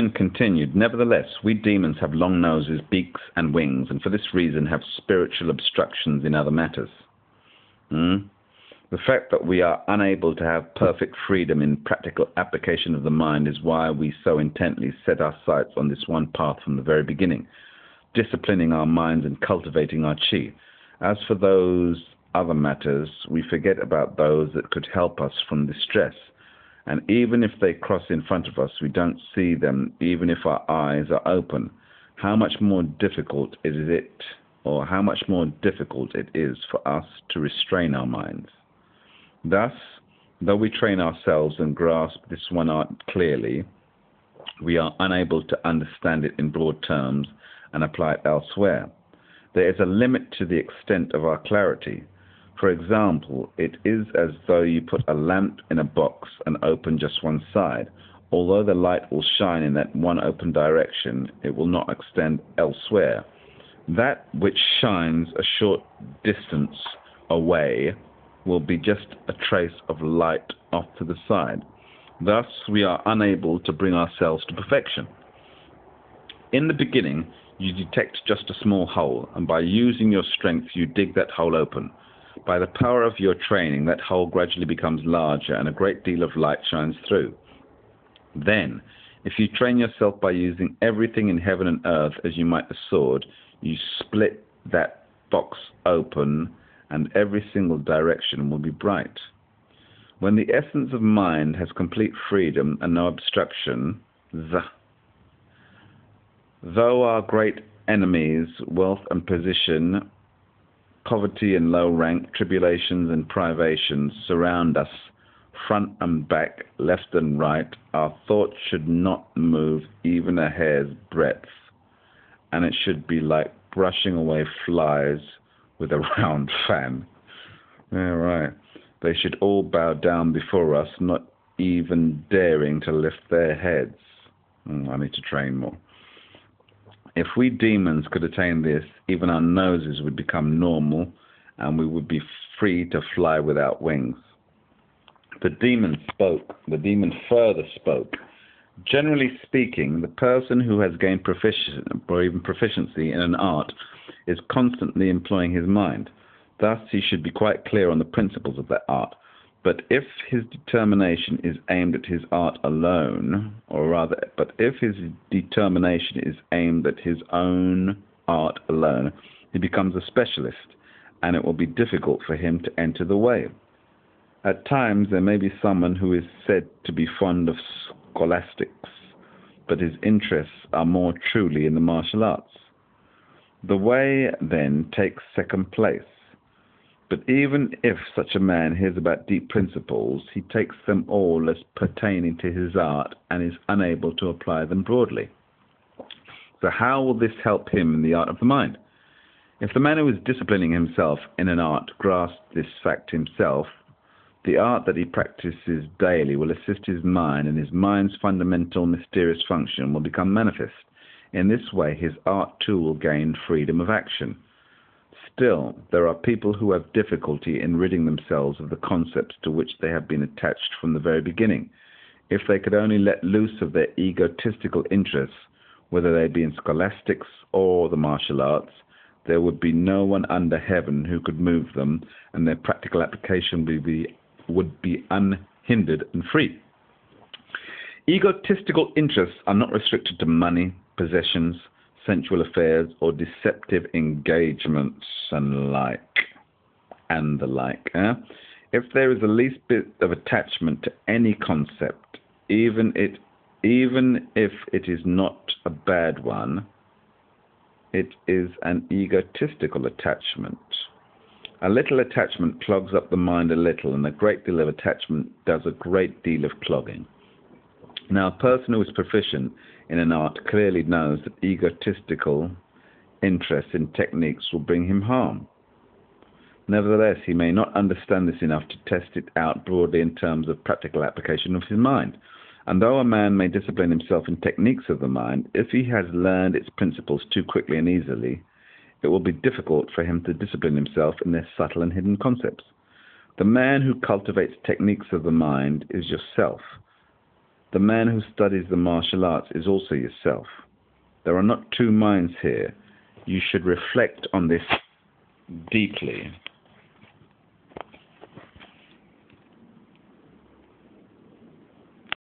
then continued, "Nevertheless, we demons have long noses, beaks, and wings, and for this reason have spiritual obstructions in other matters. The fact that we are unable to have perfect freedom in practical application of the mind is why we so intently set our sights on this one path from the very beginning, disciplining our minds and cultivating our chi. As for those other matters, we forget about those that could help us from distress. And even if they cross in front of us, we don't see them, even if our eyes are open. How much more difficult is it, or how much more difficult it is for us to restrain our minds? Thus, though we train ourselves and grasp this one art clearly, we are unable to understand it in broad terms and apply it elsewhere. There is a limit to the extent of our clarity. For example, it is as though you put a lamp in a box and open just one side. Although the light will shine in that one open direction, it will not extend elsewhere. That which shines a short distance away will be just a trace of light off to the side. Thus, we are unable to bring ourselves to perfection. In the beginning, you detect just a small hole, and by using your strength, you dig that hole open. By the power of your training, that hole gradually becomes larger, and a great deal of light shines through. Then, if you train yourself by using everything in heaven and earth as you might a sword, you split that box open, and every single direction will be bright. When the essence of mind has complete freedom and no obstruction, though our great enemies, wealth and position, poverty and low rank, tribulations and privations surround us, front and back, left and right, our thoughts should not move even a hair's breadth, and it should be like brushing away flies with a round fan. Yeah, right. They should all bow down before us, not even daring to lift their heads. I need to train more. If we demons could attain this, even our noses would become normal, and we would be free to fly without wings." The demon further spoke. "Generally speaking, the person who has gained proficiency in an art is constantly employing his mind. Thus, he should be quite clear on the principles of that art. But if his determination is aimed at his art alone, he becomes a specialist, and it will be difficult for him to enter the way. At times, there may be someone who is said to be fond of scholastics, but his interests are more truly in the martial arts. The way, then, takes second place. But even if such a man hears about deep principles, he takes them all as pertaining to his art and is unable to apply them broadly. So how will this help him in the art of the mind? If the man who is disciplining himself in an art grasps this fact himself, the art that he practices daily will assist his mind, and his mind's fundamental mysterious function will become manifest. In this way, his art too will gain freedom of action. Still, there are people who have difficulty in ridding themselves of the concepts to which they have been attached from the very beginning. If they could only let loose of their egotistical interests, whether they be in scholastics or the martial arts, there would be no one under heaven who could move them, and their practical application would be unhindered and free. Egotistical interests are not restricted to money, possessions, sensual affairs, or deceptive engagements and the like. If there is the least bit of attachment to any concept, even if it is not a bad one, it is an egotistical attachment. A little attachment clogs up the mind a little, and a great deal of attachment does a great deal of clogging. Now, a person who is proficient in an art clearly knows that egotistical interest in techniques will bring him harm. Nevertheless, he may not understand this enough to test it out broadly in terms of practical application of his mind. And though a man may discipline himself in techniques of the mind, if he has learned its principles too quickly and easily, it will be difficult for him to discipline himself in their subtle and hidden concepts. The man who cultivates techniques of the mind is yourself. The man who studies the martial arts is also yourself. There are not two minds here. You should reflect on this deeply.